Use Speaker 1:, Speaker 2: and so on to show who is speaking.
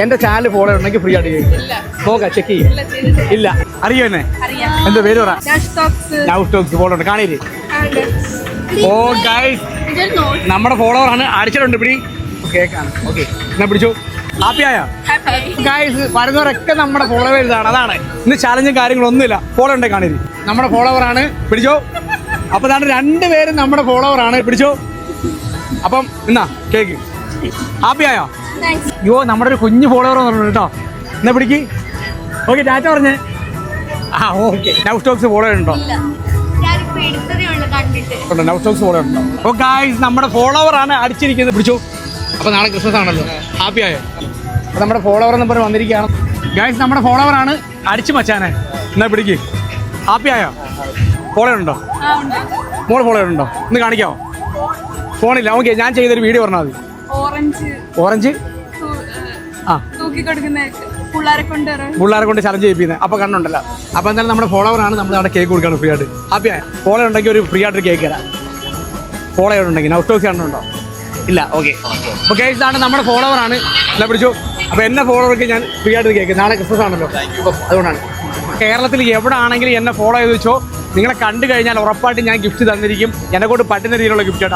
Speaker 1: എന്റെ channel follow ഉണ്ടെങ്കിൽ free ആയിട്ട് ചെയ്യും. നോക്കാം, ചെക്ക് ചെയ്യും. ഇല്ല, അറിയോ എന്നെ? എന്റെ പേര് പറ. ഫോളോ ഉണ്ട്, കാണില്ലേ? ഓ ഗൈസ്, നമ്മുടെ ഫോളോവർ ആണ്. അടിച്ചിട്ടുണ്ട് പിടി. കേക്കാണ്. ഓക്കെ, എന്നാ പിടിച്ചു. ഹാപ്പി ആയോ ഗൈസ്? വരുന്നവരൊക്കെ നമ്മുടെ ഫോളോവേഴ്സാണ്. അതാണ് ഇന്ന് ചാലഞ്ചും കാര്യങ്ങളൊന്നുമില്ല. ഫോളോ ഉണ്ടേ കാണില്ലേ? നമ്മുടെ ഫോളോവർ ആണ്. പിടിച്ചോ. അപ്പൊ അതാണ് രണ്ടുപേരും നമ്മുടെ ഫോളോവർ ആണ്. പിടിച്ചോ. അപ്പം എന്നാ കേക്ക്. ഹാപ്പി ആയോ? അയ്യോ, നമ്മുടെ ഒരു കുഞ്ഞു ഫോളോവർ പറഞ്ഞു കേട്ടോ. എന്നാ പിടിക്ക്. ഓക്കെ, ടാറ്റ പറഞ്ഞേ. ആ ഓക്കെ. നൗ സ്റ്റോക്സ് ഫോളോ ഉണ്ടോ? നൗ സ്റ്റോക്സ് ഫോളോ ഉണ്ടോ? ഓ ഗൈസ്, നമ്മുടെ ഫോളോവർ ആണ് അടിച്ചിരിക്കുന്നത്. പിടിച്ചു. അപ്പൊ നാളെ ക്രിസ്മസ് ആണല്ലോ. ഹാപ്പി ആയോ? അപ്പൊ നമ്മുടെ ഫോളോവർ എന്ന് പറഞ്ഞ് വന്നിരിക്കുകയാണ് ഗൈസ്. നമ്മുടെ ഫോളോവർ ആണ്. അടിച്ചു മച്ചാനെ. എന്നാ പിടിക്ക്. ഹാപ്പി ആയോ? ഫോളോ ഉണ്ടോ? മോള് ഫോളോ ഉണ്ടോ? ഇന്ന് കാണിക്കാമോ? ഫോണില്ല. ഓക്കെ, ഞാൻ ചെയ്തൊരു വീഡിയോ പറഞ്ഞാൽ മതി. ഓറഞ്ച് ആ പിള്ളേരെ കൊണ്ട് ചലഞ്ച് ചെയ്യിപ്പിക്കുന്നത്. അപ്പൊ കണ്ണുണ്ടല്ലോ. അപ്പൊ എന്തായാലും നമ്മുടെ ഫോളോവർ ആണ്. നമ്മൾ അവിടെ കേക്ക് കൊടുക്കണം ഫ്രീ ആയിട്ട്. ഹാപ്പി ആയ? ഫോളോ ഉണ്ടെങ്കിൽ ഒരു ഫ്രീ ആയിട്ട് കേക്ക് തരാം. ഫോളോ ഉണ്ടെങ്കിൽ. നൗസ്റ്റോക്സ് കണ്ണുണ്ടോ? ഇല്ല. ഓക്കെ. ഓക്കെ, ഇതാണ് നമ്മുടെ ഫോളോവർ ആണ്. എല്ലാം പിടിച്ചു. അപ്പൊ എന്നെ ഫോളോവർക്ക് ഞാൻ ഫ്രീ ആയിട്ട് കേക്ക്. നാളെ ക്രിസ്മസ് ആണല്ലോ, അതുകൊണ്ടാണ്. കേരളത്തിൽ എവിടെ ആണെങ്കിലും എന്നെ ഫോളോ ചെയ്ത് വെച്ചോ. നിങ്ങളെ കണ്ടു കഴിഞ്ഞാൽ ഉറപ്പായിട്ട് ഞാൻ ഗിഫ്റ്റ് തന്നിരിക്കും. എന്നെ കൊണ്ട് പറ്റുന്ന രീതിയിലുള്ള ഗിഫ്റ്റ് കേട്ടോ.